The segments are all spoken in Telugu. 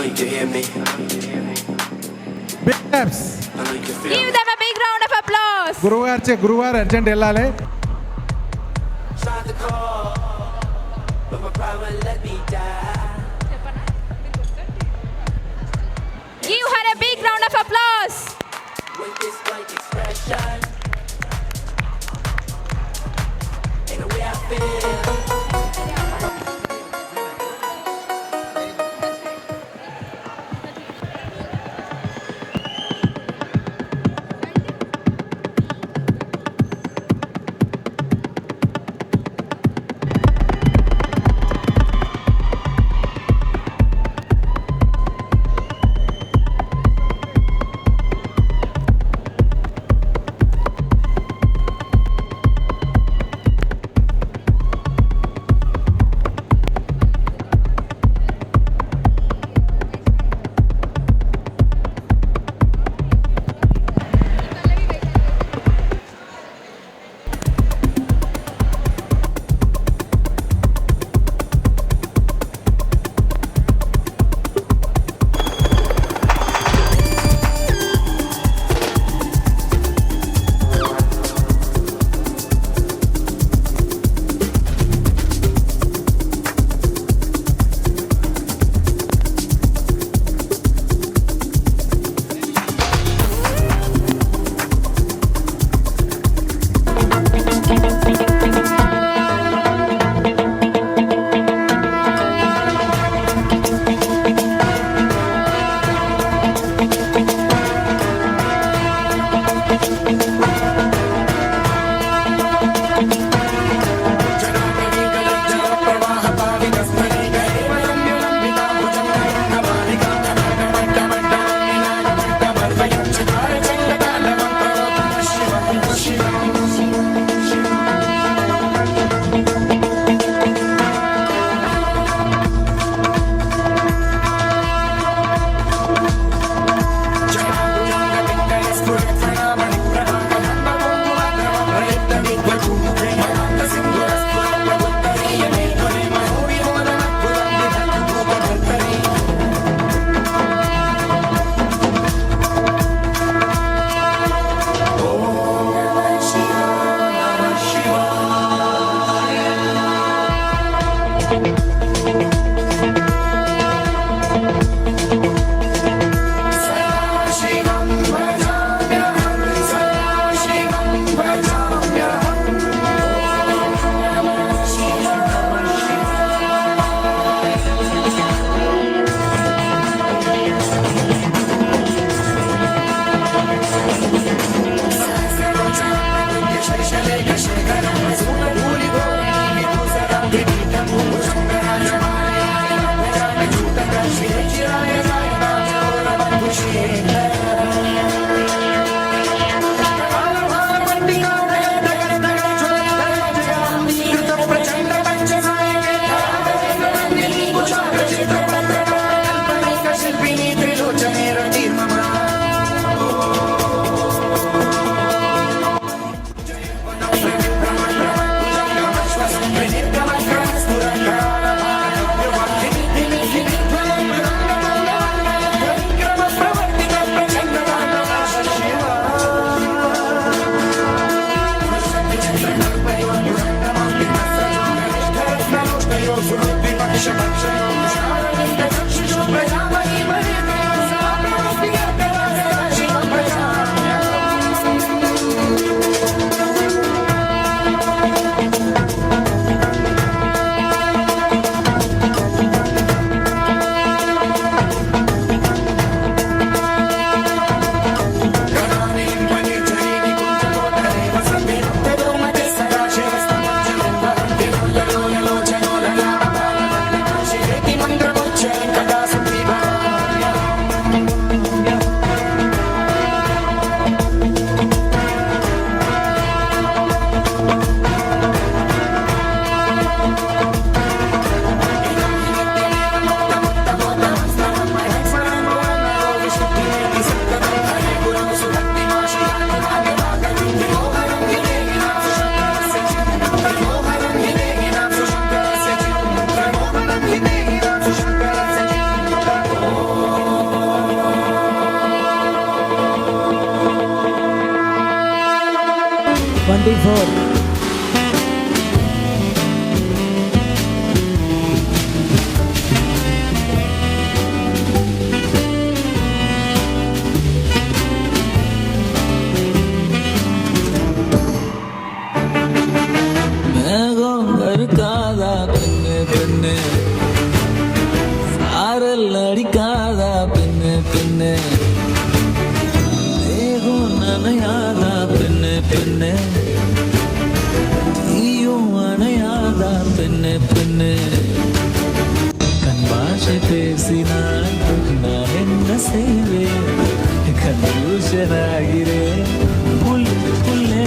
you can hear me. Big steps. I know you can feel Give me. them a big round of applause. గురువారు అర్జెంట్ వెళ్ళాలి. Tried to call, but my pride let me die. Give her a big round of applause. With this blank expression, and the way I feel. 4. மேகம் கருக்காதா பெண்ணு பெண்ணு, சாரல் அடிக்காதா பெண்ணு பெண்ணு, மேகம் நனையாதா பெண்ணு பெண்ணு, நீயும் அணையாதா பெண்ணு பெண்ணு. கண் பாஷை பேசினால் நான் என்ன செய்வேன், கன்ஃபியூஷன் ஆகிறேன் புல்லே.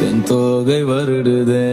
என் தோகை வருடுதே.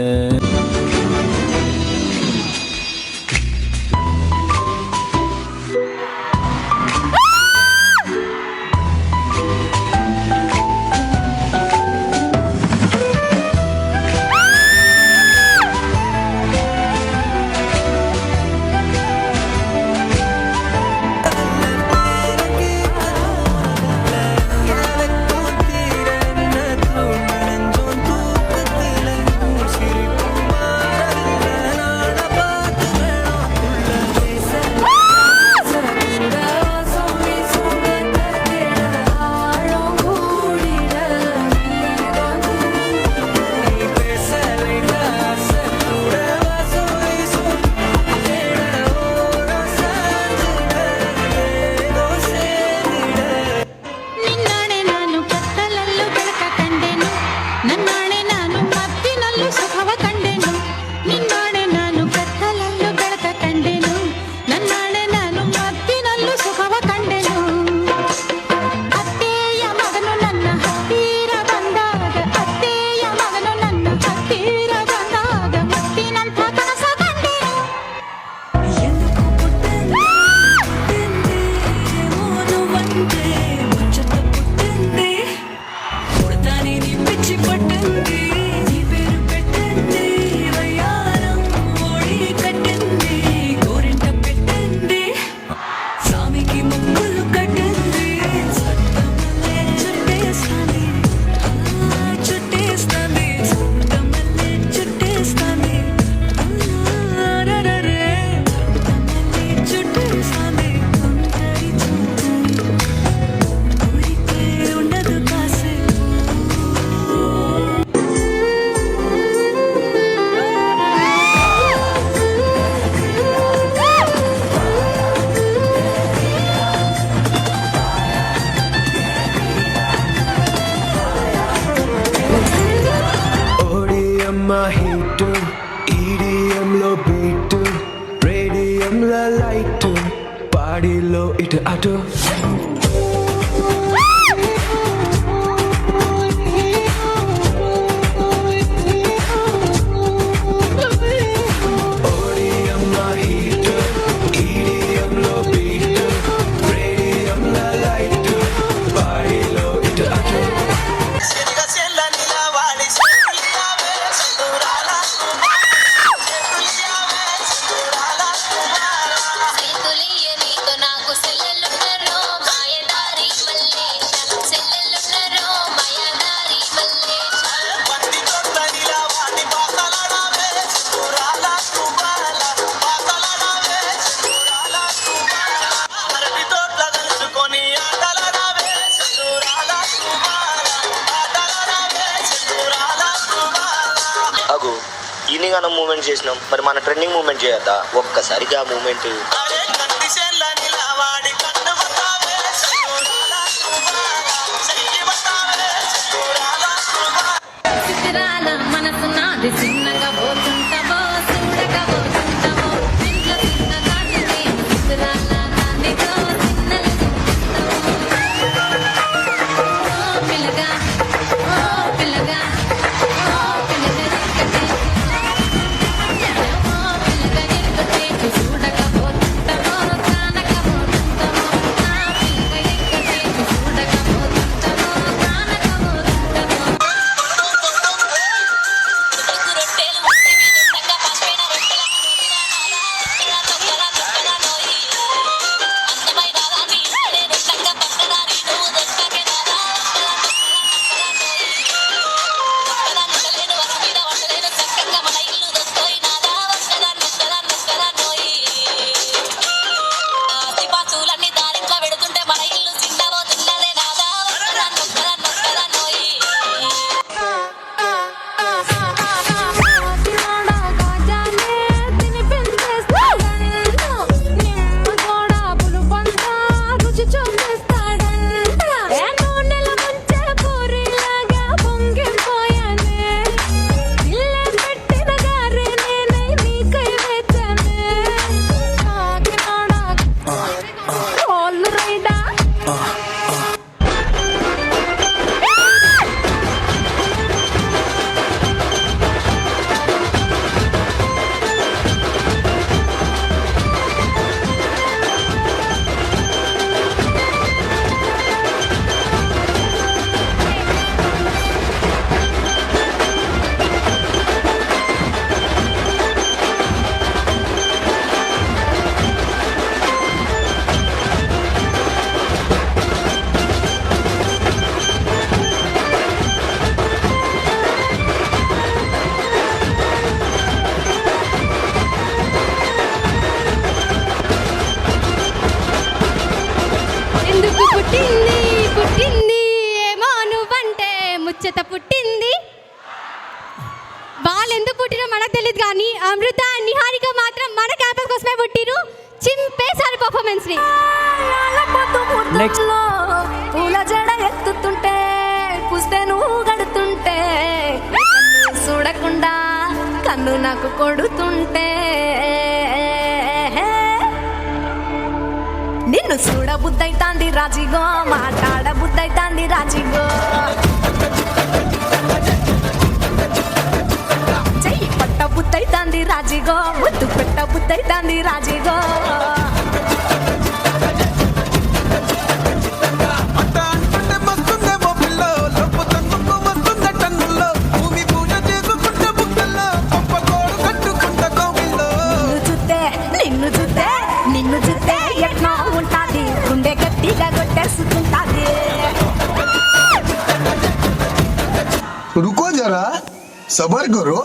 హీటు ఈడియంలో బీటు రేడియంలో లైటు పాడిలో ఇటు అటు ఈనింగ్ మూమెంట్ చేసినాం, మరి మన ట్రెండింగ్ మూమెంట్ చేయొద్దా? ఒక్కసారిగా ఆ మూమెంట్ మనసు నాది చిన్నగా పోతుంటావో చూడగా పోతుంటావో ఇంట్లో చిన్నదాన్ని చిత్రాల దానితో చిన్నలు పిల్లగా పిల్లగా చూడకపోతుంటావో మనకు తెలియదు కానీ అమృత నిహారిక మాత్రం మన క్యాంపస్ కోసమే పుట్టిరు. చింపేశారు పర్ఫార్మెన్స్ ని. పూల జడ ఎత్తుతుంటే పుస్తే నువ్వు గడుతుంటే చూడకుండా కన్ను నాకు కొడుతుంటే నిన్ను చూడ బుద్ధైతాంది రాజిగో, మాట్లాడ బుద్ధైతాంది రాజిగో, చెయ్యి పట్ట బుద్ధైతాంది రాజిగో, ముద్దు పెట్ట బుద్ధైతాంది రాజిగో. నిన్ను చూస్తే ఎట్లా ఉంటాది, గుండె గట్టిగా కొట్టేసుకుంటాది. रुको जरा सबर करो.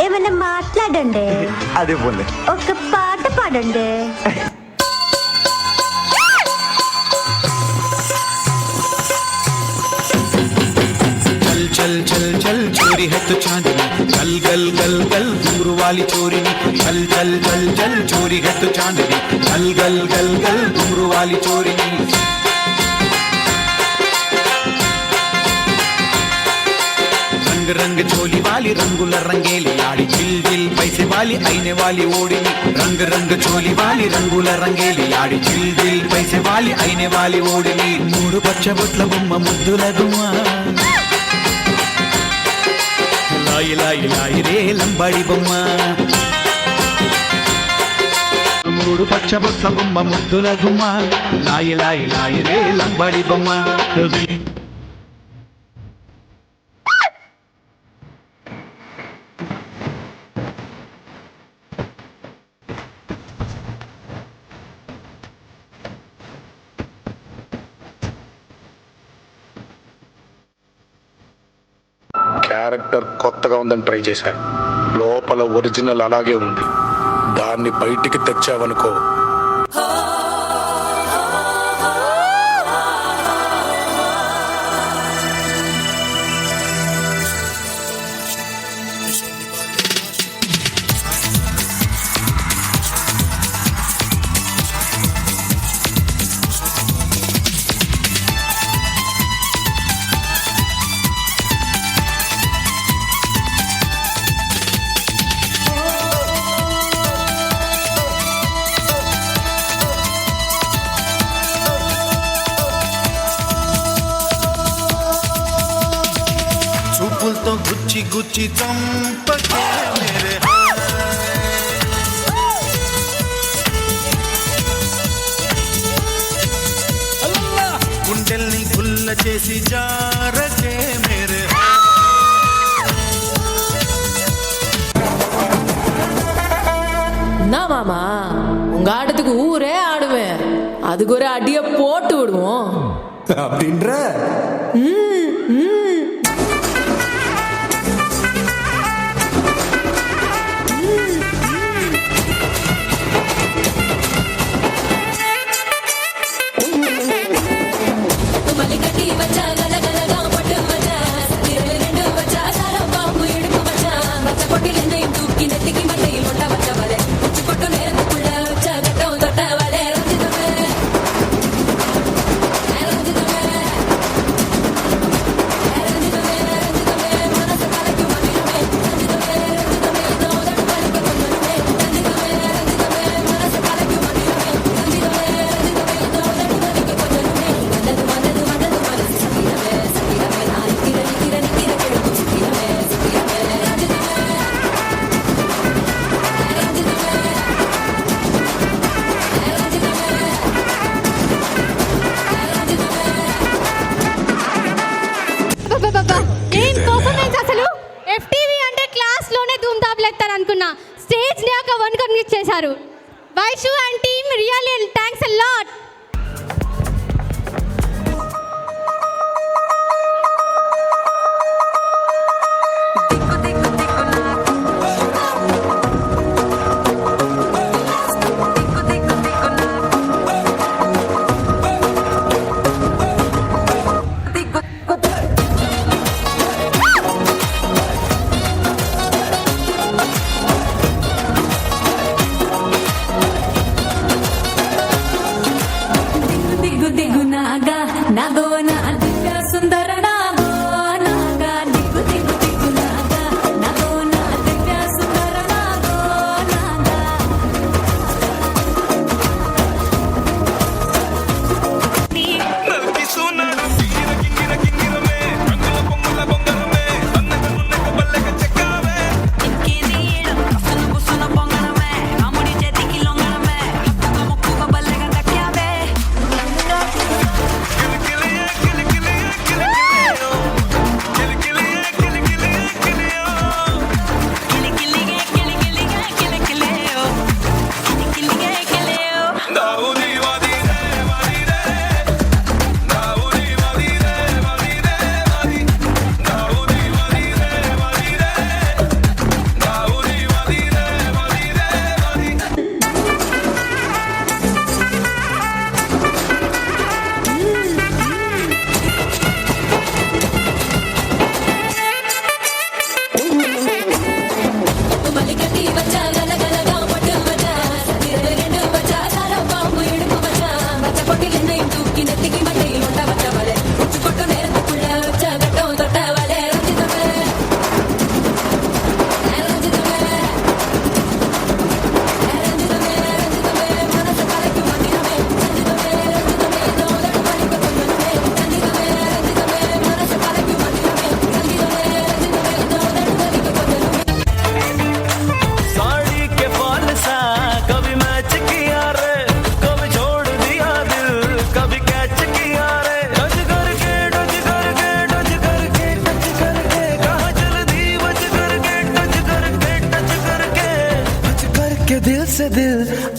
ఏమన్నా మాట్లాడండి, అదే పోలే ఒక పాట పాడండి. चल चल चल चोरी है तो चांदनी, गल गल गल गल घुंघरू वाली चोरी नी. चल चल चल चल चोरी है तो चांदनी, गल गल गल गल घुंघरू वाली चोरी नी. रंग रंग चोली वाली रंगुला रंगेली आड़ी, जिल जिल पैसे वाली आईने वाली ओढ़नी. रंग रंग चोली वाली रंगुला रंगेली आड़ी, जिल जिल पैसे वाली आईने वाली ओढ़नी. मूడు పచ్చ బొట్ల బొమ్మ ముద్దుల గుమ్మ, లాయి లాయి లాయి రే లంబాడి బొమ్మ. మూడు పచ్చ బొట్ల బొమ్మ ముద్దుల గుమ్మ, లాయి లాయి లాయి రే లంబాడి బొమ్మ. క్యారెక్టర్ కొత్తగా ఉందని ట్రై చేశాను. లోపల ఒరిజినల్ అలాగే ఉంది. దాన్ని బయటికి తెచ్చావనుకో, చూపులతో గుచ్చి గుచ్చి చంపకే మేరే, గుండెల్ని గుల్ల చేసి జారకే మేరే. என்ன மாமா உங்க ஆட்டத்துக்கு ஊரே ஆடுவேன், அதுக்கு ஒரு அடிய போட்டு விடுவோம் அப்படின்ற.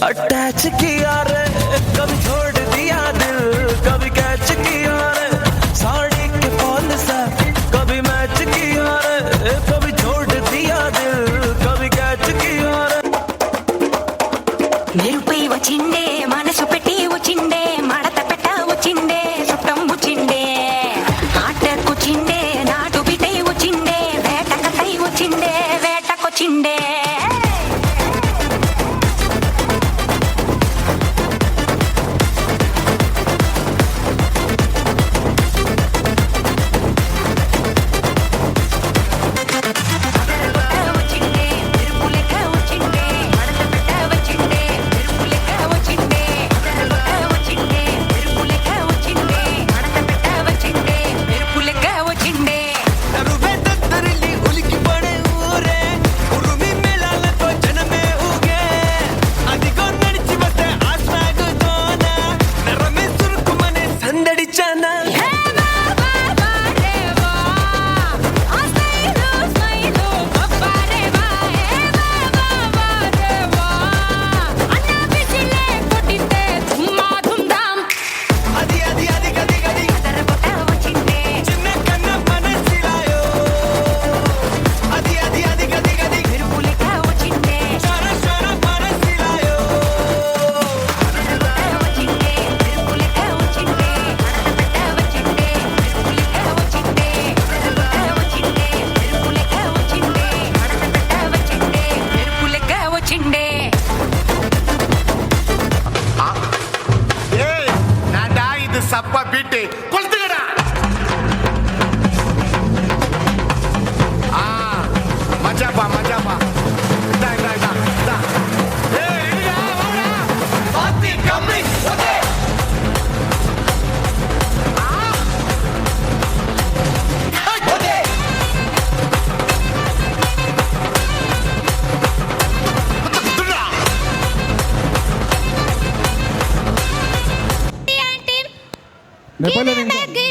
अटैच किया रे कभी छोड़ दिया दिल कभी कैच किया रे साड़ी के फॉल सा कभी मैच किया रे कभी छोड़ दिया दिल कभी कैच किया रे నిరుపై వచ్చిండే మనసు పెట్టి వచ్చిండే మడత పెట్ట వచ్చిండే చుట్టం వచ్చిండే ఆటకొచ్చిండే నాటు బిడ్డై వచ్చిండే వేటకై వచ్చిండే వేటకొచ్చిండే సప్ప బిట్టి కొలుతుగడా మజాబా మజాబా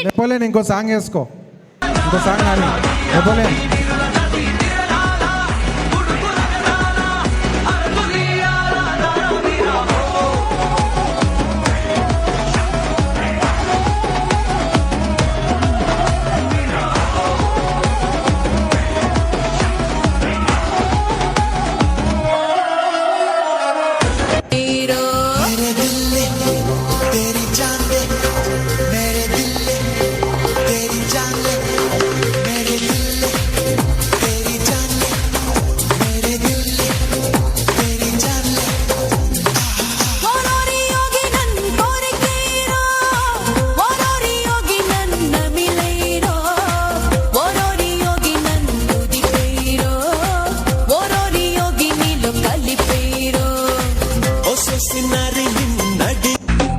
నెపోలియన్ ఇంకో సాంగ్ వేసుకో ఇంకో సాంగ్ కానీ Napoleon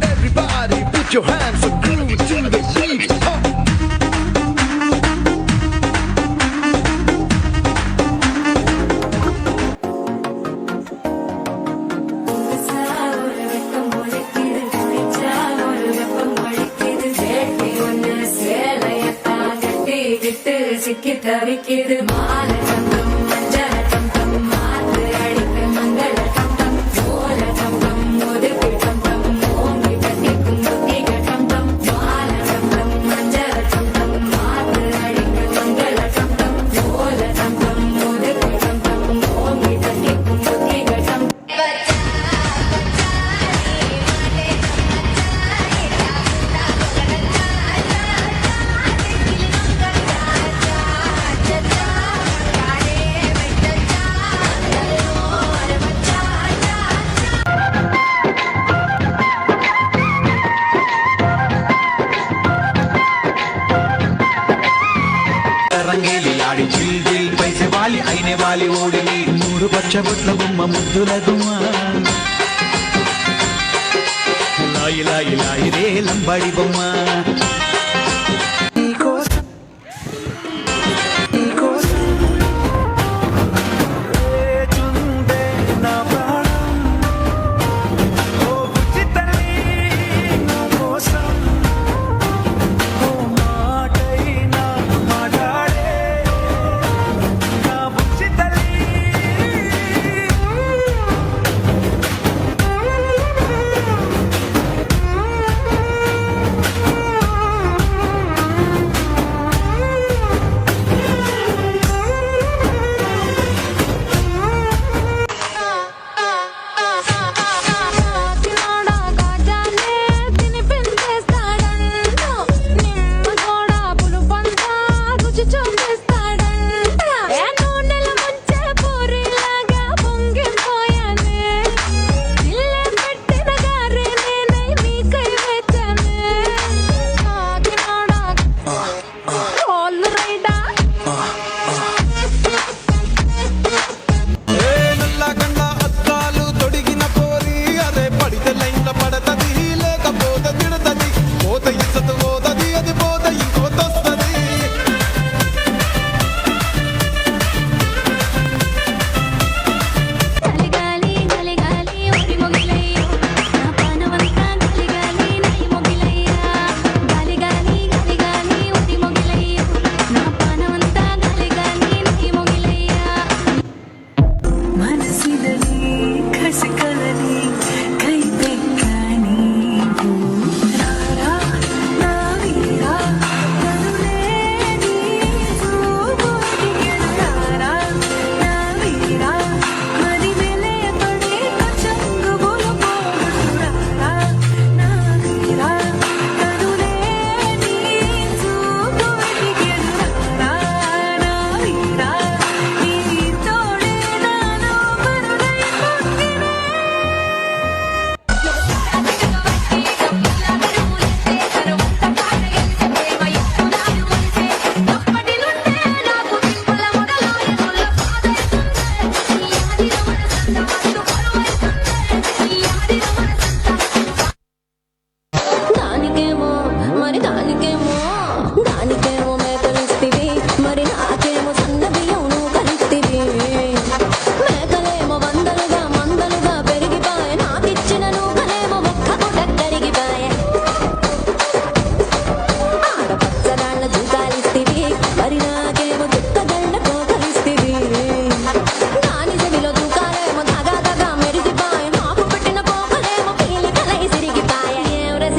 Everybody put your hands and groove to the beat. சிக்கி தவிக்குது மால சந்தம் மஞ்சள சந்தம் மாத்து அடிக்க மங்கள சந்தம் சோல சந்தம் முதுகு சந்தம் ஓங்கி கட்டிக்கும் முத்திக சந்தம் மால சந்தம் மஞ்சள சந்தம் மாத்து அடிக்க மங்கள சந்தம் சோல சந்தம் முதுகு சந்தம் ஓங்கி கட்டிக்கும் முத்திக சந்தம் రంగేలి ఆడి జిల్ జిల్ పైసే వాలి అయినే వాలి ఓడిని మూడు పచ్చబొట్ల బొమ్మ ముద్దుల గుమ్మ లాయి లాయి లాయి రే లంబాడి బొమ్మ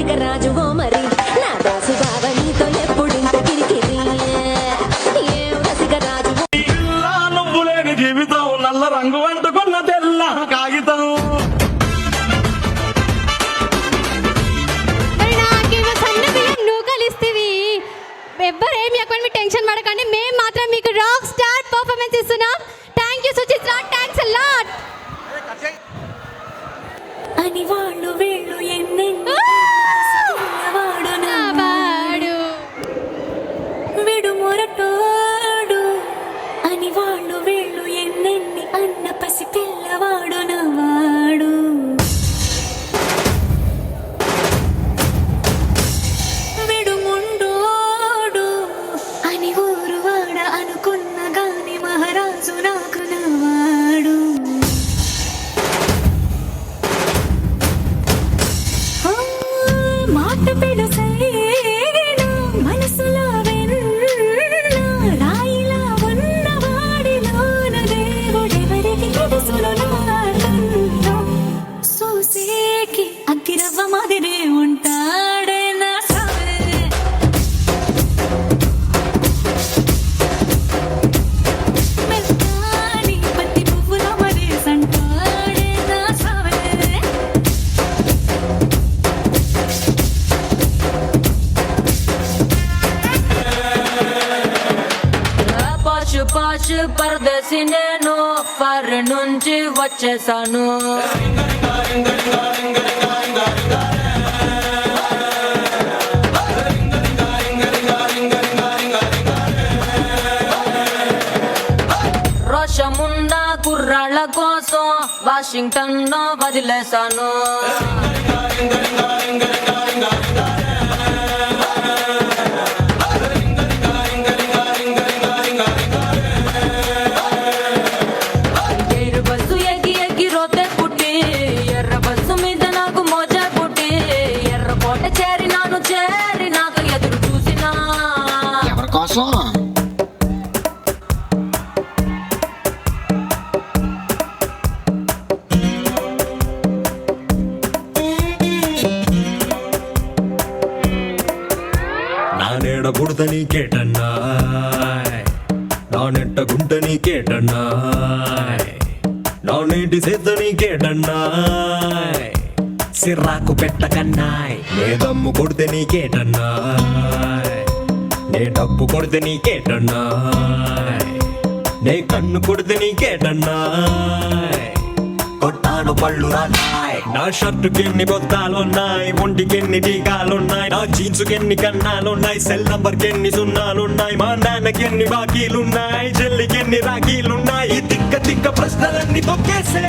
రసిక రాజువో మరి నా దాసు బావ నీతో ఎప్పుడింత కిరికిరి ఏం రసిక రాజువో నువ్వు లేని జీవితం నల్ల రంగు అంటుకున్న తెల్ల కాగితం. మరి నాకేమో సన్న బియ్యం నువ్వు కలిస్తేవి. ఎవ్వరేమి ఎక్కువ మీరు టెన్షన్ పడకండి, మేము మాత్రం మీకు రాక్ స్టార్ పర్ఫార్మెన్స్ ఇస్తున్నాం. Thank you Suchitra, thanks a lot. అని వాళ్ళు వీళ్ళు ఎన్నెన్ని వాడు నా వాడు విడు మొరటోడు అని వాళ్ళు వీళ్ళు ఎన్నెన్ని అన్న పసి పిల్లవాడు నా వాడు విడు ముండోడు అని ఊరు వాడ అనుకున్న గాని మహారాజు నాకు నా వాడు మాట పెడుసైనా మనసులో వెన్న రాయిలా ఉన్నవాడిలోన దేవుడెవరికి తెలుసును నాకన్నా సూసేకి అగ్గిరవ్వ మాదిరే ఉంటాడే నా సావే మెత్తాని పత్తి పువ్వుల మరి సంటాడే నా సావే పాషు పాషు పరదేశి నేను ఫర్ నుంచి వచ్చేసాను రోషమున్న కుర్రాళ్ళ కోసం వాషింగ్టన్ లో వదిలేశాను ఎర్ర బస్సు ఎక్కి ఎక్కి రోతే పుట్టి ఎర్ర బస్సు మీద నాకు మోజా పుట్టి ఎర్ర కోట చేరి నాకు ఎదురు చూసినా ఎవరి కోసం? నానేడ గుడత నీకేటన్నా, నానెట్ట గుంట నీకేటన్నా, నానేటి సేత నీకేటన్నా, సిర్రాకు పెట్టకన్నాయ్. నే దమ్ము కొడితే నీకేటన్నా, నే డబ్బు కొడితే నీకేటన్నా, నే కన్ను కొడితే నీకేటన్నా, కొట్టాను పళ్ళు రాన్నాయ్. నా షర్టుకి ఎన్ని బొత్తాలున్నాయి, ఒంటికి ఎన్ని టీకాలున్నాయి, నా జీన్సుకి ఎన్ని కన్నాలున్నాయి, సెల్ నంబర్కి ఎన్ని సున్నాలున్నాయి, మా నాన్నకి ఎన్ని బాకీలున్నాయి, చెల్లికి ఎన్ని రాఖీలున్నాయి. ఈ తిక్క తిక్క ప్రశ్నలన్నీ తొక్కేసే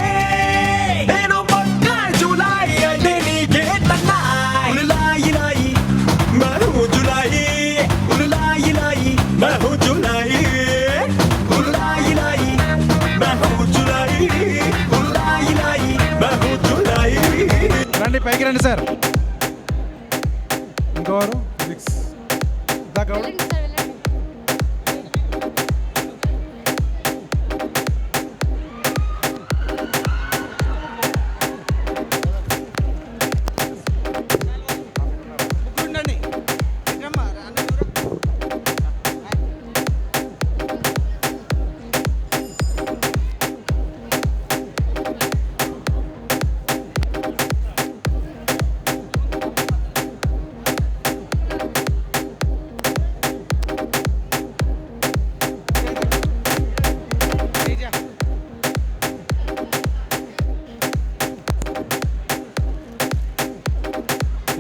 నేను పక్క జులాయి అంటే నీకేటన్నాయ్. ఉలులాయి లాయి మహు జులాయి, ఉలులాయి లాయి మహు జులాయి, ఉలులాయి లాయి మహు జులాయి, ఉలులాయి లాయి మహు జులాయి. రండి పైకి రండి సార్. ఇంకోరు ఫిజిక్స్ గౌడ్.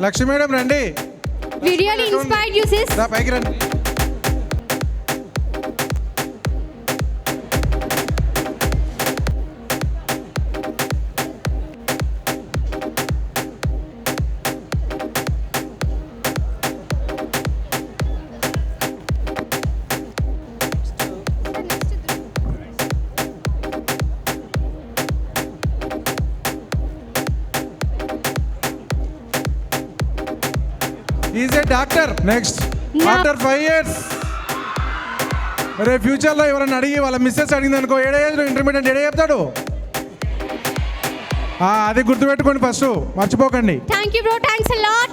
లక్ష్మి మేడం రండి. We really inspired you, sis. దా పైకి రండి. Is a doctor. Next after 5 years రేపు ఫ్యూచర్లో ఎవరైనా అడిగి వాళ్ళ మిస్సెస్ అడిగింది అనుకో, ఏడే ఏజ్లో ఇంటర్మీడియట్ ఏడే చెప్తాడు. అది గుర్తుపెట్టుకోండి ఫస్ట్, మర్చిపోకండి. Thank you bro, thanks a lot.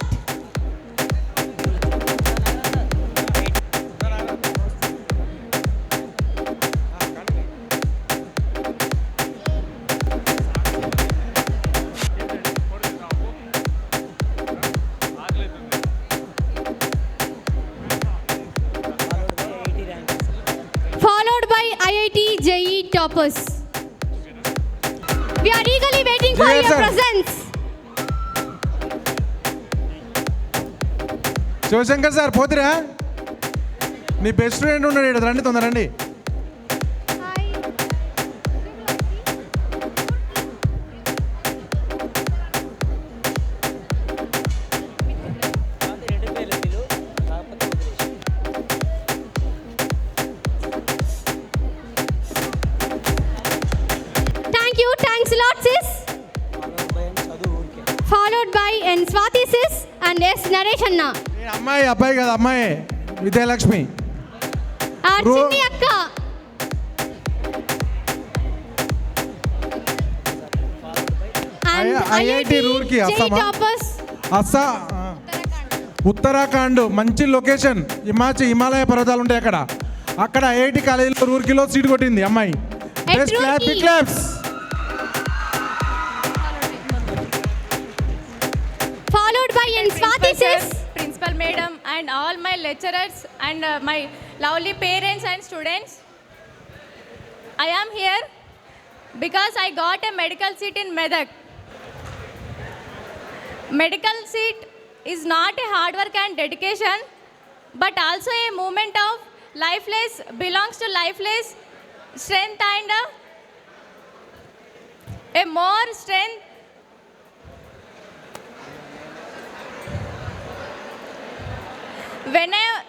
toppers. We are eagerly waiting for Yes, your sir. presence. Shivashankar sir పోతురా, నీ బెస్ట్ ఫ్రెండ్ ఉన్నాడు ఇక్కడ, రండి తొందర రండి. Thanks a lot, sis. Followed by N. Swati sis and S. Naresh Anna. అమ్మాయి అబ్బాయి కదా, అమ్మాయి విజయలక్ష్మి. Our చిన్ని అక్క. And IIT Roorkee JEE అస్సామా? toppers. Uttarakhand మంచి లొకేషన్, హిమాలయ పర్వతాలు ఉంటాయి అక్కడ. అక్కడ ఐఐటి కాలేజీలో రూర్కీలో సీట్ కొట్టింది అమ్మాయి. At Roorkee. Big claps. Followed by N. Swati sis. Principal madam and all my lecturers and my lovely parents and students. I am here because I got a medical seat in Medak. Medical seat is not a hard work and dedication, but also a movement of lifeless, belongs to lifeless strength and a more strength.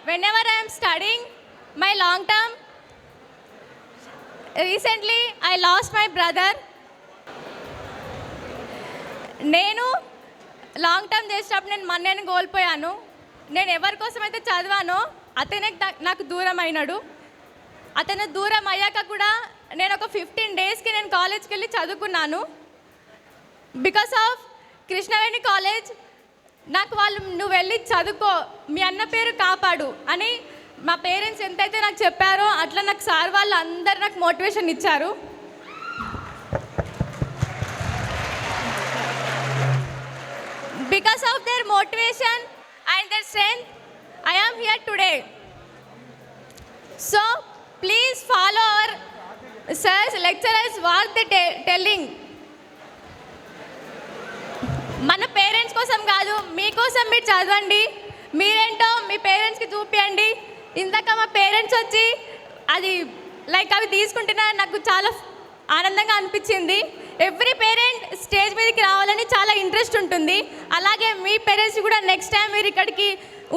Whenever I am studying my long term, recently I lost my brother. నేను లాంగ్ టర్మ్ చేసేటప్పుడు నేను మన్నని కోల్పోయాను. నేను ఎవరి కోసం అయితే చదివానో అతనే నాకు దూరం అయినాడు. అతను దూరం అయ్యాక కూడా నేను ఒక 15 డేస్కి నేను కాలేజ్కి వెళ్ళి చదువుకున్నాను. బికాస్ ఆఫ్ కృష్ణవేణి కాలేజ్ నాకు వాళ్ళు నువ్వు వెళ్ళి చదువుకో, మీ అన్న పేరు కాపాడు అని మా పేరెంట్స్ ఎంతైతే నాకు చెప్పారో అట్లా నాకు సార్ వాళ్ళు అందరు నాకు మోటివేషన్ ఇచ్చారు. Because of their motivation and their strength, I am here today. So, please follow our sirs, lecturers, what they telling. మన పేరెంట్స్ కోసం కాదు, మీకోసం మీరు చదవండి. మీరేంటో మీ పేరెంట్స్కి చూపించండి. ఇందాక మా పేరెంట్స్ వచ్చి అది లైక్ అవి తీసుకుంటున్నా నాకు చాలా ఆనందంగా అనిపించింది. ఎవ్రీ పేరెంట్ స్టేజ్ మీదకి రావాలని చాలా ఇంట్రెస్ట్ ఉంటుంది. అలాగే మీ పేరెంట్స్ కూడా నెక్స్ట్ టైం మీరు ఇక్కడికి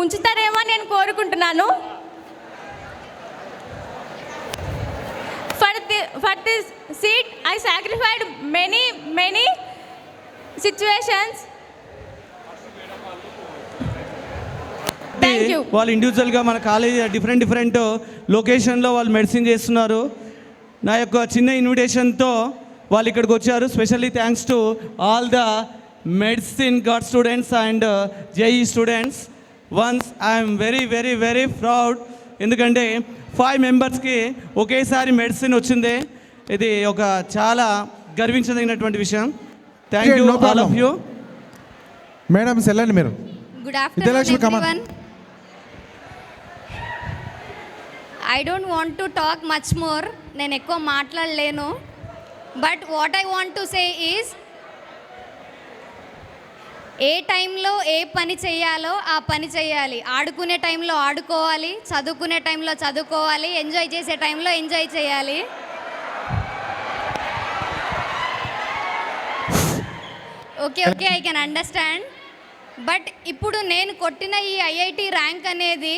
ఉంచుతారేమో అని నేను కోరుకుంటున్నాను. For this seat I sacrificed many situations. వాళ్ళు ఇండివిజువల్గా మన కాలేజ్ డిఫరెంట్ లొకేషన్లో వాళ్ళు మెడిసిన్ చేస్తున్నారు. నా యొక్క చిన్న ఇన్విటేషన్తో వాళ్ళు ఇక్కడికి వచ్చారు. Specially thanks to all the medicine God students and JEE students. Once I'm very proud, ఎందుకంటే 5 మెంబర్స్కి ఒకేసారి మెడిసిన్ వచ్చింది. ఇది ఒక చాలా గర్వించదగినటువంటి విషయం. Thank you all of you. Madam వెళ్ళండి మీరు. Good afternoon everyone. I don't want to talk much more. నేను ఎక్కువ మాట్లాడలేను. But what I want to say is, ఏ టైంలో ఏ పని చేయాలో ఆ పని చేయాలి. ఆడుకునే టైంలో ఆడుకోవాలి, చదువుకునే టైంలో చదువుకోవాలి, ఎంజాయ్ చేసే టైంలో ఎంజాయ్ చేయాలి. Okay I can understand. But ఇప్పుడు నేను కొట్టిన ఈ ఐఐటి ర్యాంక్ అనేది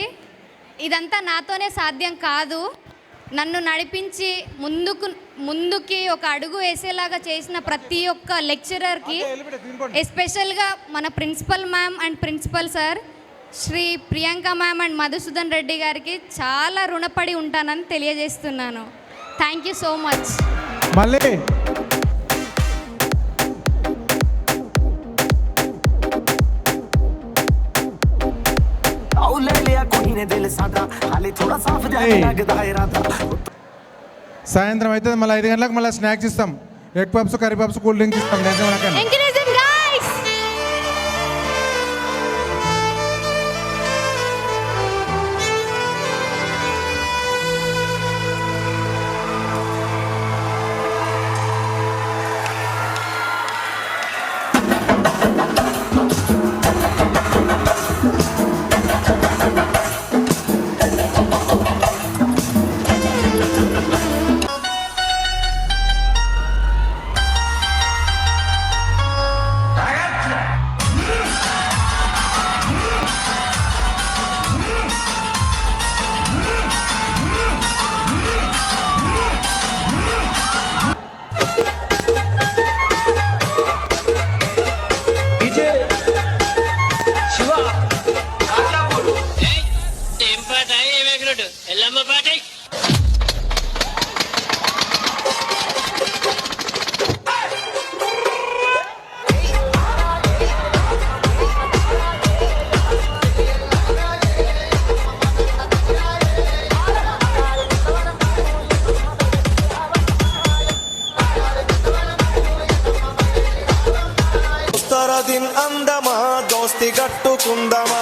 ఇదంతా నాతోనే సాధ్యం కాదు. నన్ను నడిపించి ముందుకి ఒక అడుగు వేసేలాగా చేసిన ప్రతి ఒక్క లెక్చరర్కి, ఎస్పెషల్గా మన principal ma'am and principal sir Shri Priyanka ma'am and Madhusudan Reddy గారికి చాలా రుణపడి ఉంటానని తెలియజేస్తున్నాను. Thank you so much. మళ్ళీ సాయంత్రం అయితే మళ్ళీ 5 గంటలకు మళ్ళీ స్నాక్స్ ఇస్తాం. Egg puffs, curry puffs, cool drinks ఇస్తాం. Encourage them, guys. కట్టుకుందామా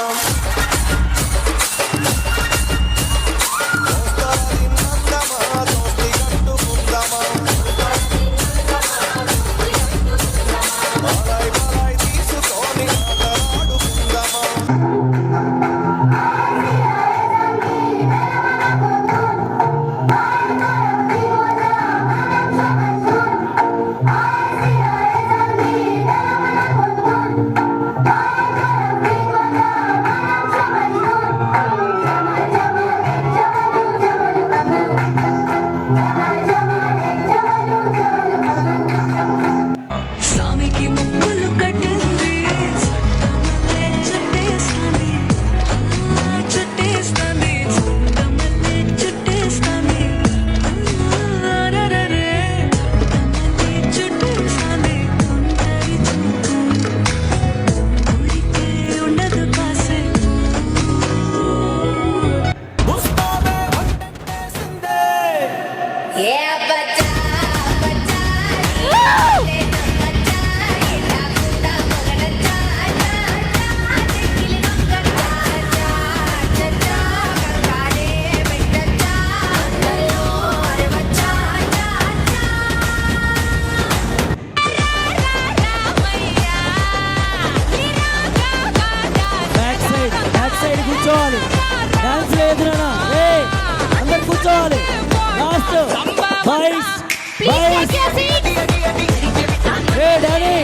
స్వామికి ముక్కులు కట్టింది చుట్టేస్తాంది చుట్టేస్తాంది తమల్లి చుట్టేస్తాంది అరరరే తమల్లి చుట్టేస్తాంది కొంటరి చూపు ఊరికే ఉండదు కాసే ఏ బచ్చా బ్యాక్ సైడ్ కూర్చోవాలి డాన్స్ లేదు అందరు కూర్చోవాలి లాస్ట్ బాయ్స్ ఏ డానీ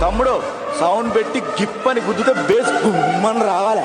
తమ్ముడు సౌండ్ పెట్టి గిప్ అని గుద్దుతే బేస్ గుమ్మని రావాలి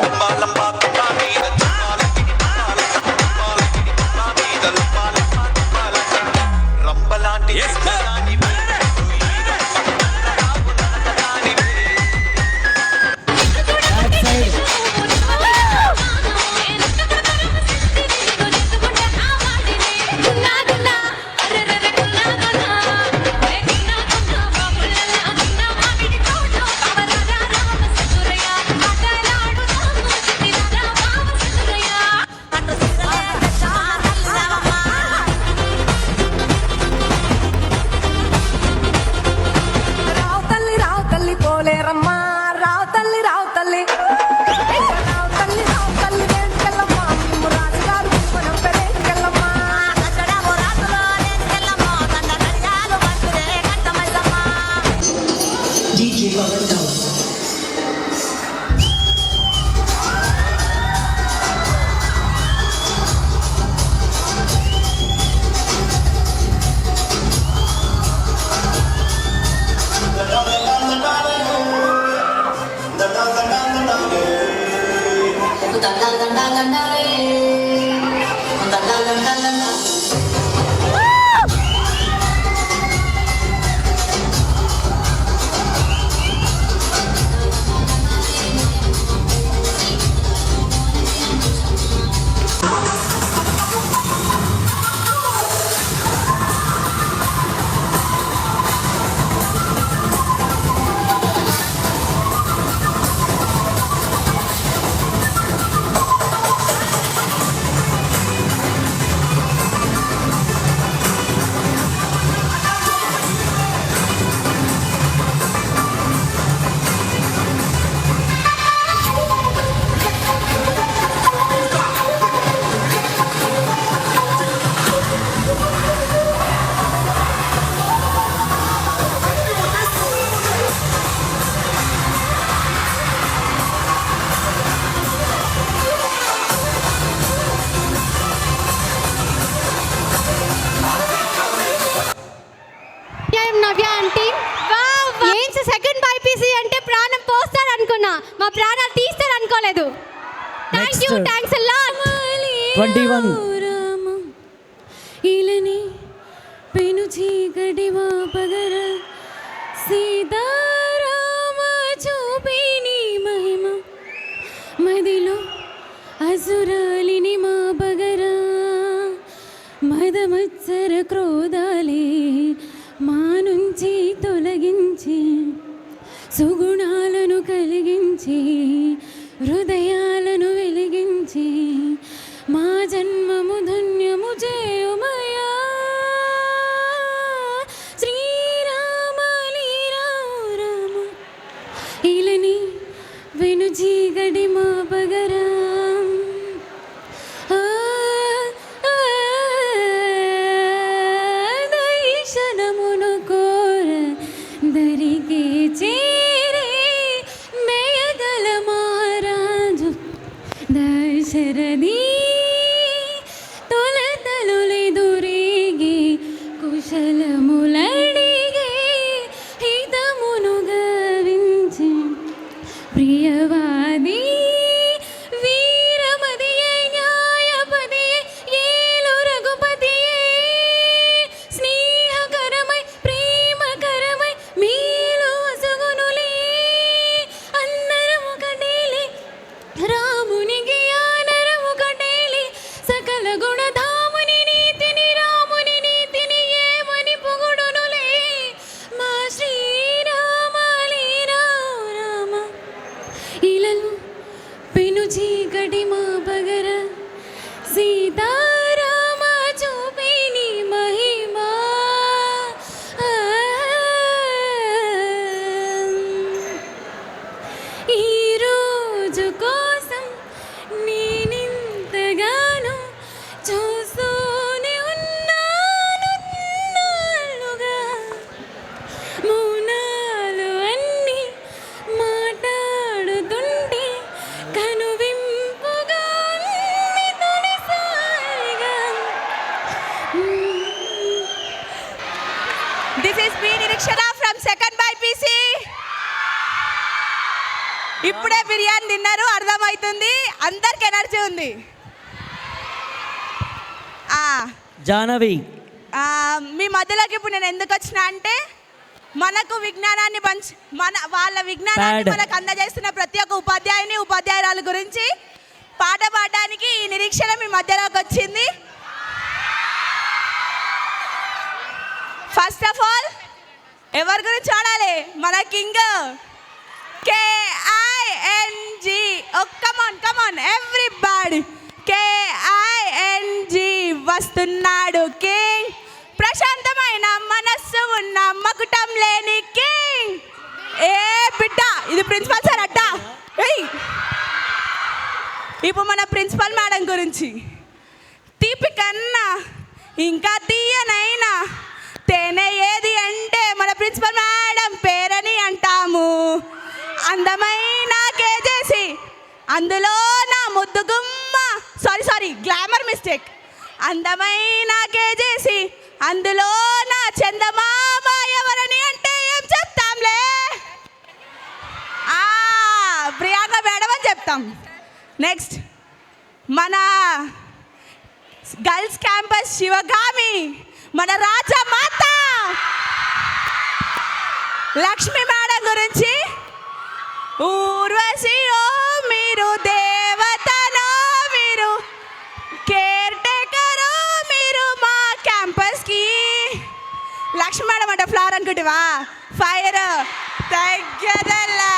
కాత్యాయం నవ్య ఆంటీ. ఏం సెకండ్ బైపీసీ అంటే ప్రాణం పోస్తాడు అనుకున్నా, మా ప్రాణాలు తీస్తాడు అనుకోలేదు. Thank you, thanks a lot. 21 ఇలని పెను చీకటి మా పగర సీతారామ చూపిని మహిమ మదిలో అసురాలిని మా పగర మదమత్సర క్రోధాలే మా నుంచి తొలగించి సుగుణాలను కలిగించి హృదయాలను వెలిగించి మా జన్మము ధన్యము చేయుమయా. శ్రీరామ రామ ఇలని వెను చీకటి మా పగరా దర్శనమును కోర దరికే చేరే మేయగల మహారాజు దశరథి తొలతలులెదురేగి కుశలములడిగే హితమును గవించి ప్రియవాది వీరమదియే న్యాయపదియే ఏలు రఘుపతియే స్నేహకరమై ప్రేమకరమై మీలు అసగునులే అందరము కడేలే రామునికి ఆనరము కడేలే సకల గుణధాముని నీతిని రాముని నీతిని ఏమని పొగుడునులే మా శ్రీరామ రామ ఇలను పెను చీకటి మా పగర సీతారామ చూపిని మహిమా. ఈ రోజు కోసం నేనింతగానో చూస్తూనే ఉన్నాను నాలుగా మౌనాలు అన్నీ మాట్లాడుతుంటే కనువింపుగా ఉంది తొలిసారిగా. దిస్ ఇస్ బి నిరీక్షణ ఫ్రమ్ సెకండ్ బైపీసీ. ఇప్పుడే బిర్యానీ తిన్నారు, అర్థమవుతుంది, అందరికి ఎనర్జీ ఉంది. జాహ్నవి మీ మధ్యలోకి ఇప్పుడు నేను ఎందుకు వచ్చినా అంటే మనకు విజ్ఞానాన్ని వాళ్ళ విజ్ఞానాన్ని మనకు అందజేస్తున్న ప్రతి ఒక్క ఉపాధ్యాయుని ఉపాధ్యాయురాల గురించి పాట పాడడానికి ఈ నిరీక్షణ మీ మధ్యలోకి వచ్చింది. ఫస్ట్ ఆఫ్ ఆల్ ఎవరి గురించి ఆడాలి? మన king KING. Oh, come on everybody. KING వస్తున్నాడు కింగ్. ప్రశాంతమైన మనస్సు ఉన్న మకుటం లేని కింగ్. ఏ బిడ్డ, ఇది ప్రిన్సిపల్ సార్ అడ్డా. ఇప్పుడు మన ప్రిన్సిపల్ మేడం గురించి తీపి కన్నా ఇంకా తీయనైనా తేనె ఏది అంటే మన ప్రిన్సిపల్ మేడం పేరని అంటాము. అందమైన కేజేసి అందులో నా ముద్దు గుమ్మ సారీ గ్లామర్ మిస్టేక్. అందమైన కేజేసి అందులో నా చందమామ ఎవరని అంటే ఏం చెప్తాంలే, ప్రియాంక మేడం అని చెప్తాం. నెక్స్ట్ మన గర్ల్స్ క్యాంపస్ శివగామి, మన రాజమాత లక్ష్మి మేడం గురించి ఊర్వశి ఓ మీరు దేవతనో మీరు కేర్ టేకరో మీరు మా క్యాంపస్కి. లక్ష్మి మేడం అంటే ఫ్లవర్ అనుకుంటావా? ఫైర్ తగ్గదల్లా.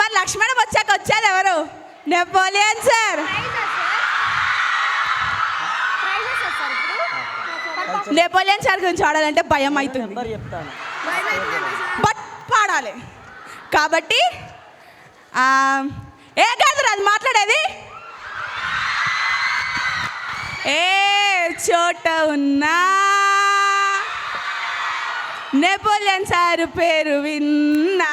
మరి లక్ష్మి మేడం వచ్చారు ఎవరు? Napoleon sir. నెపోలియన్ సార్ గురించి ఆడాలంటే భయం అవుతుంది, బట్ పాడాలి కాబట్టి ఏ కాదు అది మాట్లాడేది. ఏ చోట ఉన్నా నెపోలియన్ సార్ పేరు విన్నా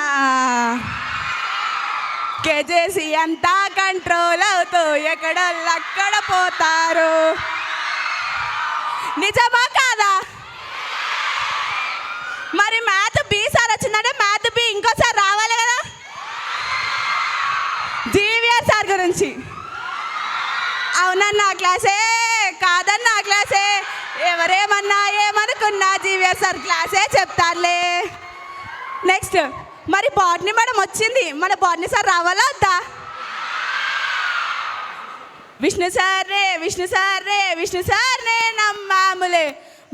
కేజేసి అంతా కంట్రోల్ అవుతూ ఎక్కడోళ్ళక్కడ పోతారు. నిజమా కాదా? మ్యాథ్ బి సార్ వచ్చిందంటే మ్యాథ్ బి ఇంకోసారి రావాలి కదా. జీవిఆర్ సార్ గురించి అవునన్నా క్లాసే కాదన్నా క్లాసే ఎవరేమన్నా ఏమనుకున్నా జీవిఆర్ సార్ క్లాసే చెప్తారులే. నెక్స్ట్ మరి బాట్నీ మేడం వచ్చింది, మన బాట్నీ సార్ రావాలా వద్దా? విష్ణు సార్నే నమ్మాములే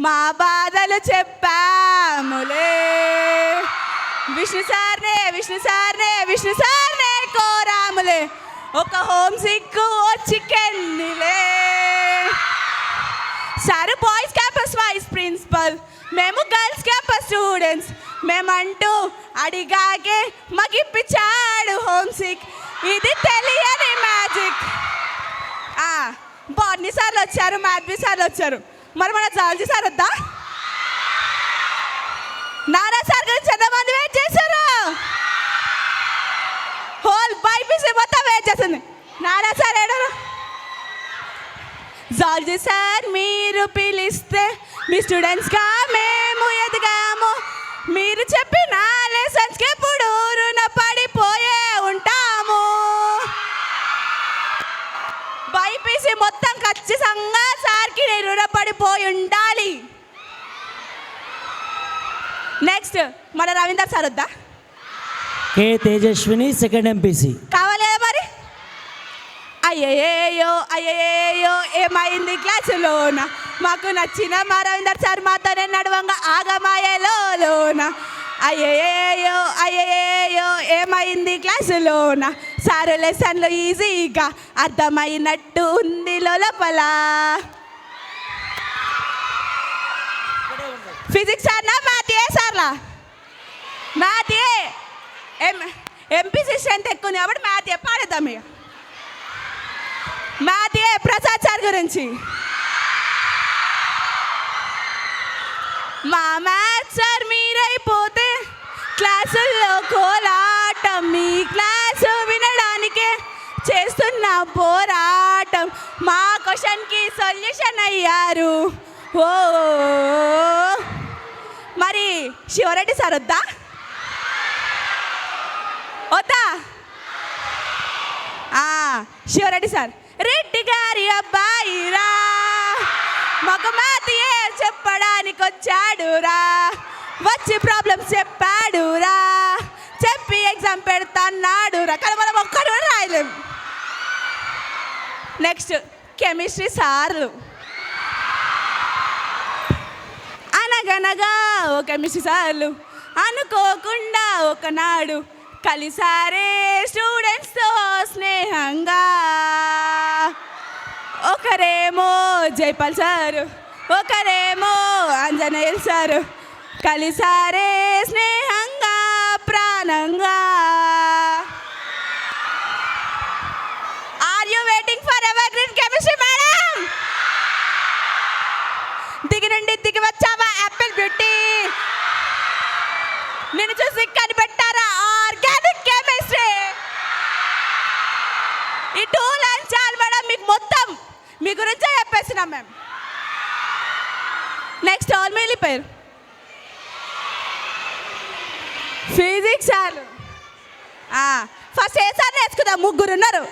మా బాధలు చెప్పాములే. విష్ణు సార్నే కోరాములే ఒక హోమ్ సిక్ చికెన్నిలే. Sir boys campus vice principal, మేము గర్ల్స్ క్యాంపస్ స్టూడెంట్స్. మేమంటూ అడిగాకే మగిప్పించాడు హోమ్ సిక్, ఇది తెలియని మ్యాజిక్. బాట్నీ సార్లు వచ్చారు, మ్యాథ్ బి సార్లు వచ్చారు, మరి మన జాలజీ సార్ వద్దా? నారా సార్ గురించి ఎంతమంది వెయిట్ చేశారు? హోల్ బైపీసీ మొత్తం వెయిట్ చేస్తుంది. నారా సార్ ఏడారు? జాలజీ సార్ మీరు పిలిస్తే మీ స్టూడెంట్స్గా మేము ఎదిగాము, మీరు చెప్పిన లెసన్స్కి ఎప్పుడు రుణపడిపోయే ఉంటాము. బైపీసీ మొత్తం ఖచ్చితంగా సార్కి రుణపడిపోయి ఉండాలి. నెక్స్ట్ మన రవీందర్ సార్ వద్దా? కే తేజస్విని సెకండ్ ఎంపీసీ కావాలి కదా మరి. అయ్యయ్యో ఏమైంది క్లాసులోన, మాకు నచ్చిన మా రవీందర్ సార్ మాతోనే నడవంగా ఆగమాయలోన. అయ్యయ్యో ఏమైంది క్లాసులోన, సారు లెసన్లు ఈజీగా అర్థమైనట్టు ఉంది లోపల. Physics సార్నా math A సార్లా? Math A MPC strength ఎక్కువ ఉంది కాబట్టి మ్యాథ్ ఏ పాడేద్దాం. ఇక మ్యాథ్ ఏ ప్రసాద్ సార్ గురించి. మా మ్యాథ్ సార్ మీరైపోతే క్లాసుల్లో కోలాటం, మీ క్లాసు వినడానికే చేస్తున్న పోరాటం, మా క్వశ్చన్కి సొల్యూషన్ అయ్యారు. ఓ మరి శివరెడ్డి సార్ వద్దా? శివరెడ్డి సార్ రెడ్డి గారి అబ్బాయిరా, మాకు మ్యాథ్ ఏ చెప్పడానికి వచ్చాడురా, వచ్చి ప్రాబ్లమ్స్ చెప్పాడురా, చెప్పి ఎగ్జామ్ పెడతాన్నాడురా, కానీ మనం ఒక్కడు రాయలేము. నెక్స్ట్ కెమిస్ట్రీ సార్లు. అనగనగా ఓ కెమిస్ట్రీ సార్లు అనుకోకుండా ఒకనాడు కలిసారే స్టూడెంట్స్తో స్నేహంగా. ఒకరేమో జైపాల్ సారు, ఒకరేమో ఆంజనేయులు సారు, కలిసారే స్నేహంగా ప్రాణంగా. Are you waiting for evergreen chemistry madam? దిగి నుండి దిగి వచ్చావా యాపిల్ బ్యూటీ, నేను చూసి కనిపెట్టారా ఆర్గానిక్ కెమిస్ట్రీ. ఈ 2 లైన్స్ చాలు మేడం, మీకు మొత్తం మీ గురించే చెప్పేసినాం మేము. నెక్స్ట్ ఆల్ మిగిలిపోయారు ఫిజిక్స్ సార్లు. ఫస్ట్ ఏ సార్ నేర్చుకుందాం, 3 ఉన్నారు.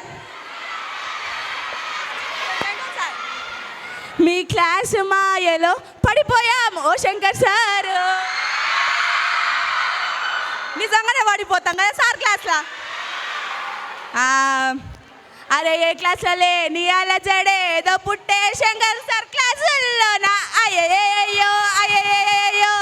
మీ క్లాసు మాయలో పడిపోయాం ఓ శంకర్ సారు. నిజంగానే పడిపోతాం కదా సార్ క్లాస్లో. అరే ఏ క్లాసులే నీ అలా జడేదో పుట్టే శంకర్ సార్ క్లాసుల్లోనా. అయ్యయ్యో అయ్యయ్యో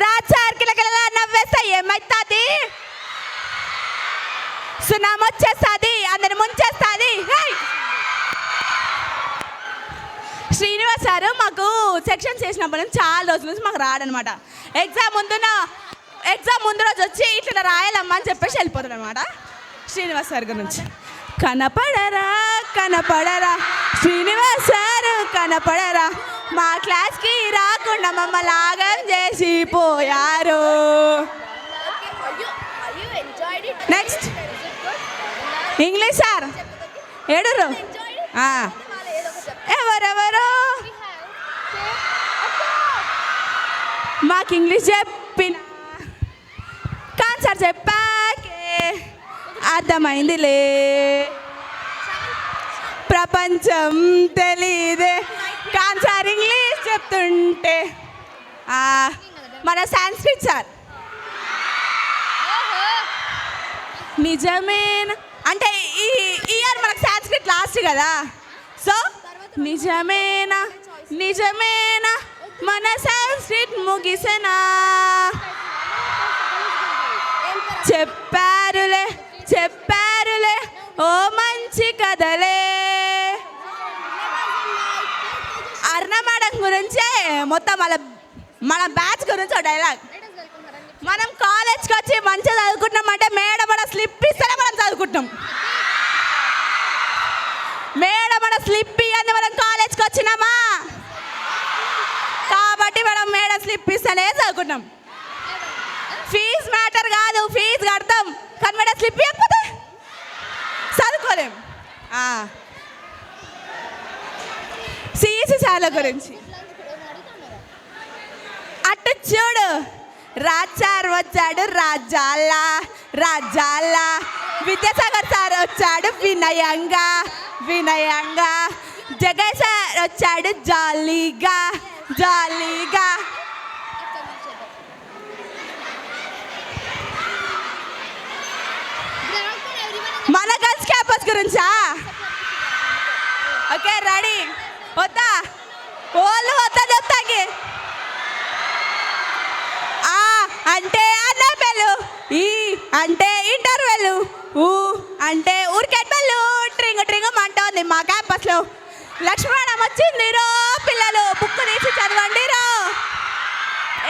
రాజ్ సార్ కిలకిలా నవ్వేస్తే ఏమైతుంది? సునామీ వచ్చేస్తుంది, అందరిని ముంచేస్తుంది. శ్రీనివాస్ సార్ మాకు సెక్షన్ చేసినప్పటి నుంచి చాలా రోజుల నుంచి మాకు రాడనమాట. ఎగ్జామ్ ముందు రోజు వచ్చి ఇట్లా రాయాలమ్మా అని చెప్పేసి వెళ్ళిపోతాడు అనమాట. శ్రీనివాస్ సార్ గురించి కనపడరా కనపడరా శ్రీనివాస్ సార్ కనపడరా, మా క్లాస్కి రాకుండా మమ్మల్ని ఆగం చేసి పోయారు. నెక్స్ట్ ఇంగ్లీష్ సార్ ఏడురు ఎవరెవరు మాకు ఇంగ్లీష్ చెప్పిన కాన్సర్ చెప్పాకే అర్థమైందిలే, ప్రపంచం తెలీదే కాన్సర్ ఇంగ్లీష్ చెప్తుంటే. మన సాంస్క్రిట్ సార్ నిజమేనా అంటే ఈ ఇయర్ మనకు సాంస్క్రిట్ లాస్ట్ కదా, సో నిజమేనా నిజమేనా మన సాంస్క్రిట్ ముగిసెనా, చెప్పారులే చెప్పారులే ఓ మంచి కథలే. అరుణ మేడం గురించే మొత్తం మన బ్యాచ్ గురించి డైలాగ్. మనం కాలేజ్కి వచ్చి మంచిగా చదువుకుంటున్నామంటే మేడం మన స్లిప్ ఇస్తేనే మనం చదువుకుంటున్నాం. మేడం మన స్లిప్ ఇవ్వండి మనం కాలేజ్కి వచ్చినామా, కాబట్టి మనం మేడం స్లిప్ ఇస్తేనే చదువుకుంటాం. ఫీజు మ్యాటర్ కాదు, ఫీజు కడతాం కానీ మేడం స్లిప్ ఇవ్వకపోతే చదువుకోలేం. సిఈసి సార్ల గురించి అటు చూడు, రాజార్ వచ్చాడు రాజాలా రాజాలా, విద్యాసాగర్ సార్ వచ్చాడు వినయంగా వినయంగా, జగన్ సార్ వచ్చాడు జాలీగా జాలీగా. మన గర్ల్స్ క్యాంపస్ గురించా? ఓకే రెడీ, వద్దా వాళ్ళు వద్దా చెప్తాకి. అంటే అన్నబెల్లు, ఈ అంటే ఇంటర్వెల్, ఊ అంటే ఊరికెట్ బెల్లు ట్రింగ్ ట్రింగ్ అంటోంది మా క్యాంపస్లో. లక్ష్మణం వచ్చింది రో పిల్లలు బుక్ తీసి చదవండి రో,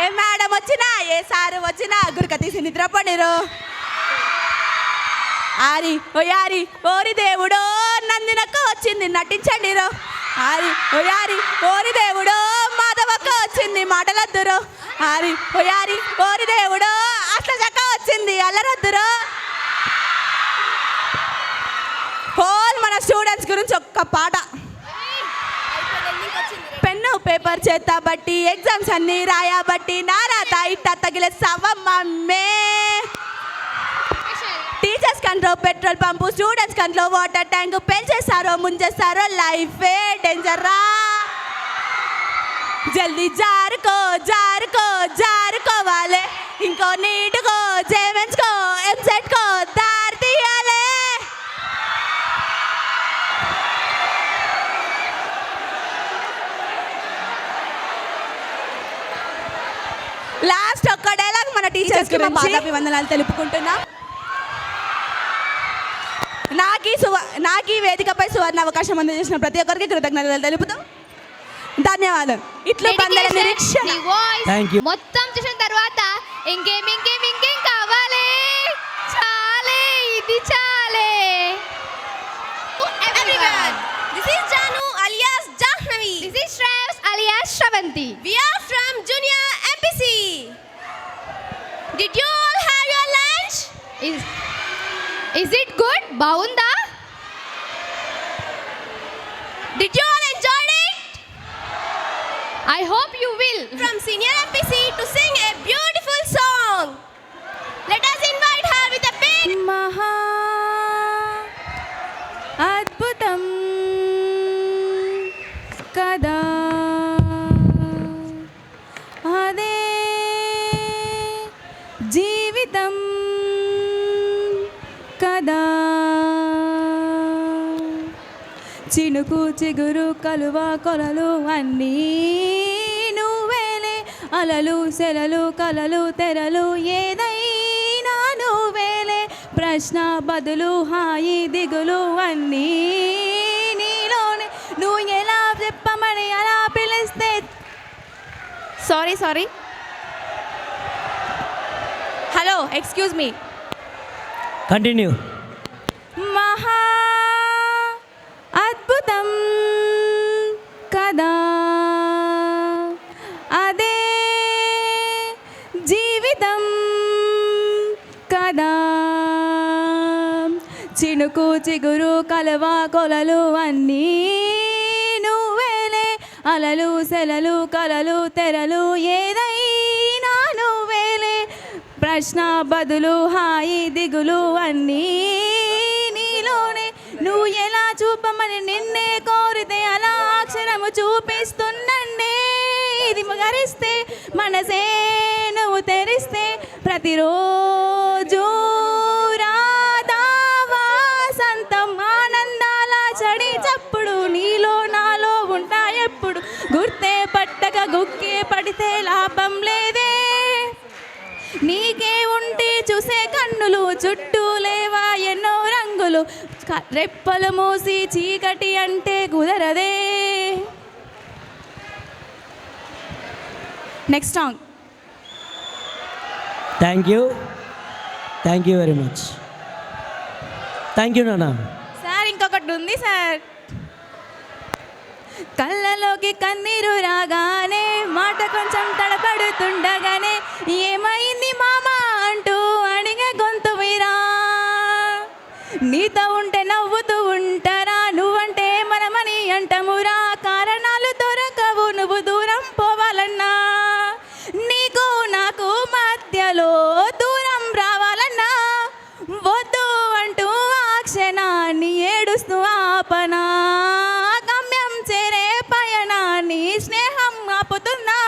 ఏ మేడం వచ్చినా ఏ సారు వచ్చినా గురిక తీసి నిద్రపడిరో. ఆరి ఓ యారి ఓరి దేవుడో నందినక్క వచ్చింది నటించండి రో, ఆరి ఓ యారి ఓరి దేవుడో మాధవక్క వచ్చింది మాటలద్దురో, ఆరి ఓ యారి ఓరి దేవుడో అట్ల చక్క వచ్చింది అల్లరద్దురో. హోల్ మన స్టూడెంట్స్ గురించి ఒక్క పాట. పెన్ను పేపర్ చేత బట్టి ఎగ్జామ్స్ అన్ని రాయబట్టి నారాత ఇట్ట తగిలే సవమ్మే. టీచర్స్ కంట్లో పెట్రోల్ పంపు, స్టూడెంట్స్ కంట్లో వాటర్ ట్యాంక్, పెంచేస్తారో ముంచేస్తారో లైఫే డేంజరా. జల్దీ జారుకో జారుకో జారుకోవాలి, ఇంకో నీటుకో జేమెన్స్కో ఎంసెట్కో దారి తీయాలి. లాస్ట్ ఒక్క డైలాగ్ మన టీచర్స్ కి అభివందనాలు తెలుపుకుంటున్నా. నాకు ఈ వేదికపై సువర్ణ అవకాశం అందజేసిన ప్రతి ఒక్కరికి కృతజ్ఞతలు తెలుపుతూ ధన్యవాదాలు. ఇట్లు బందల నిరీక్షణ. మొత్తం చూసిన తర్వాత ఇంకేం ఇంకేం ఇంకేం కావాలి, చాలే ఇది చాలే. Everyone, this is Janu alias Jahnavi. This is Shreyas alias Shravanti. We are from Junior MPC. Did you all have your lunch? Is it good? Baunda? Did you all enjoy it? I hope you will. From Senior MPC to sing a beautiful song. Let us invite her with a big మహా అద్భుతం కదా అదే జీవితం కదా. చినుకు చిగురు కలువ కొలలు అన్నీ నువ్వేలే, అలలు సెలలు కలలు తెరలు ఏదైనా నువ్వేలే, ప్రశ్న బదులు హాయి దిగులు అన్నీ నీలోనే, నువ్వు ఎలా చెప్పమని అలా పిలిస్తే. Sorry hello excuse me, continue. మహా అద్భుతం కదా జీవితం కదా, చినుకు చిగురు కలవ కొలలు అన్నీ నువ్వేలే, అలలు సెలలు కలలు తెరలు ఏదైనా నువ్వేలే, ప్రశ్న బదులు హాయి దిగులు అన్నీ నీలోనే, నువ్వు ఎలా చూపమని నిన్నే కోరితే అలా అక్షరము చూపిస్తున్నండే, ఇది మగరిస్తే మనసే నువ్వు తెరిస్తే ప్రతిరోజు రాధా వాసంతం ఆనందాల చడి చప్పుడు నీలో నాలో ఉంటాయెప్పుడు, గుర్తే పట్టక గుక్కే పడితే లాభం లేదే, నీకే ఉంటే చూసే కన్నులు చుట్టూ లేవా ఎన్నో రంగులు, రెప్పలు మూసి చీకటి అంటే కుదరదే. Next song. Thank you very much. Thank you నాన్న. సార్ ఇంకొకటి ఉంది సార్. కళ్ళలోకి కన్నీరు రాగానే మాట కొంచెం తడపడుతుండగానే ఏమైంది మామా అంటూ అడిగే గొంతు వీరా, నీతో ఉంటే నవ్వుతూ ఉంటారా, నువ్వంటే మనమని అంటమురా, కారణాలు దొరకవు నువ్వు దూరం పోవాలన్నా, నీకు నాకు మధ్యలో దూరం రావాలన్నా, వద్దు అంటూ ఆ క్షణాన్ని ఏడుస్తూ ఆపనా, గమ్యం చేరే పయనాన్ని స్నేహం ఆపుతున్నా,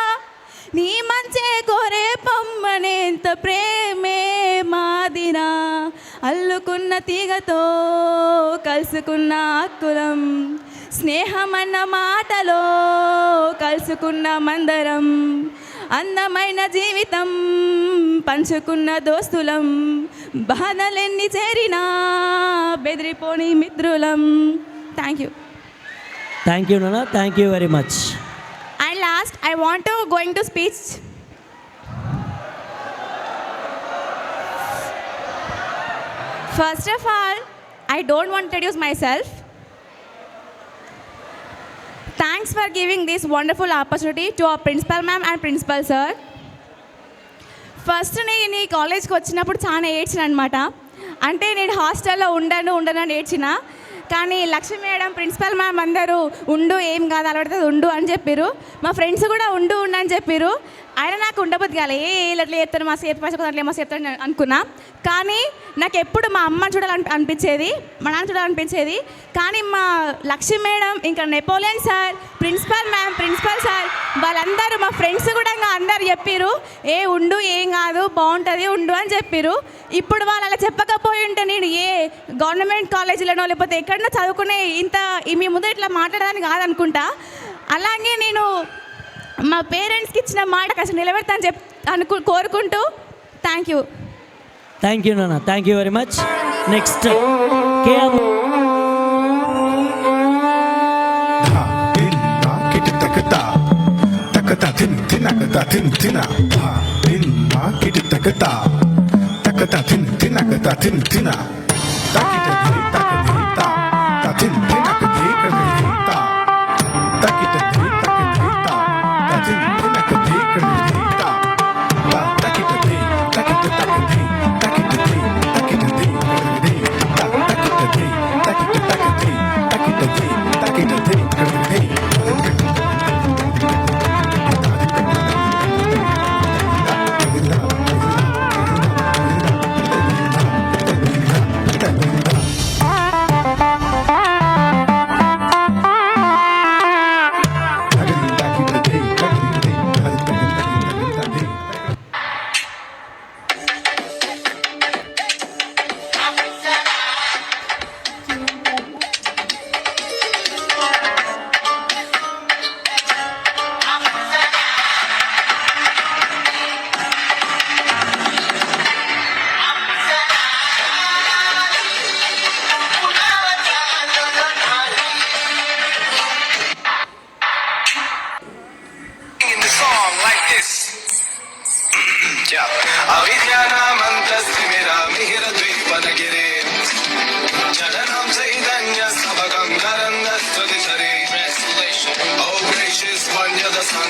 నీ మంచే కోరే పొమ్మనేంత ప్రేమే మాదిరా, అల్లుకున్న తీగతో కలుసుకున్న అక్కులం, స్నేహమన్న మాటలో కలుసుకున్న మందరం, అందమైన జీవితం పంచుకున్న దోస్తులం, బాధలెన్ని చేరినా బెదిరిపోని మిత్రులం. థ్యాంక్ యూ నాన్న. Thank you very much. And last I want to going to speech. First of all, I don't want to introduce myself. Thanks for giving this wonderful opportunity to our principal ma'am and principal sir. First నేను ఈ కాలేజ్కి వచ్చినప్పుడు చాలా ఏడ్చిన అనమాట. అంటే నేను హాస్టల్లో ఉండను అని ఏడ్చిన, కానీ లక్ష్మీ మేడం ప్రిన్సిపల్ మ్యామ్ అందరూ ఉండు ఏం కాదు అలవాడుతుంది ఉండు అని చెప్పారు. మా ఫ్రెండ్స్ కూడా ఉండు అని చెప్పారు. ఆయన నాకు ఉండబుద్ధి కాలే, ఇట్లా చెప్తాను మా సేపు పచ్చకు అట్లా ఏమో చెప్తాను అనుకున్నా. కానీ నాకు ఎప్పుడు మా అమ్మ అనిపించేది, మా నాన్న చూడాలనిపించేది. కానీ మా లక్ష్మీ మేడం ఇంకా Napoleon sir, principal ma'am, principal sir వాళ్ళందరూ మా ఫ్రెండ్స్ కూడా అందరు చెప్పారు ఉండు ఏం కాదు బాగుంటుంది ఉండు అని చెప్పారు. ఇప్పుడు వాళ్ళు అలా చెప్పకపోయి ఉంటే నేను ఏ గవర్నమెంట్ కాలేజీలోనో లేకపోతే ఎక్కడనో చదువుకునే ఇంత మీ ముందు ఇట్లా మాట్లాడడానికి కాదనుకుంటా. అలాగే నేను మా పేరెంట్స్కి ఇచ్చిన మాట కాస్త నిలబెడతాను కోరుకుంటూ థ్యాంక్ యూ నాన్న. Thank you very much. Next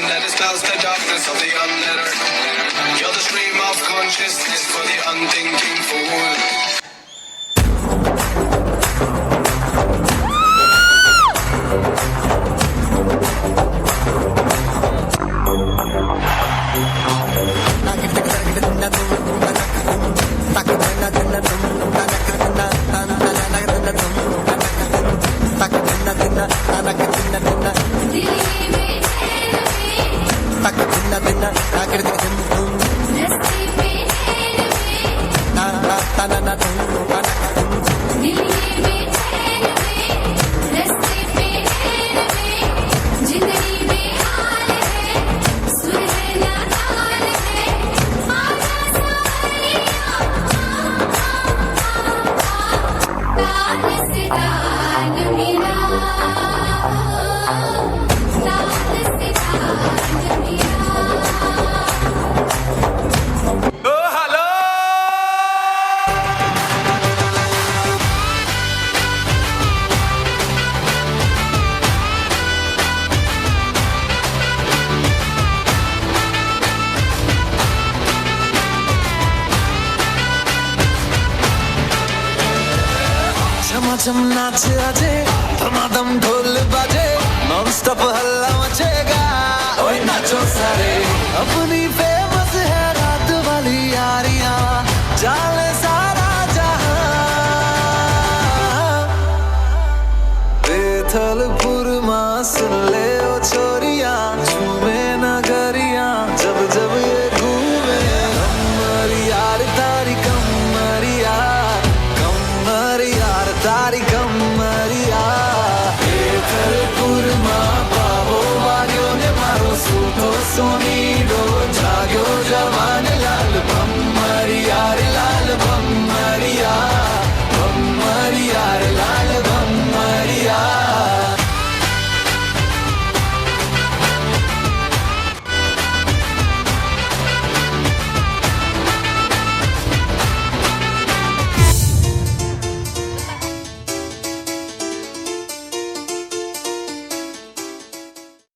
That dispels the darkness of the unlettered. You're the stream of unthinking fool. झमाझम नाच आजे धमाधम ढोल बाजे नॉन स्टॉप हल्ला मचेगा ओए नाचो सारे अपनी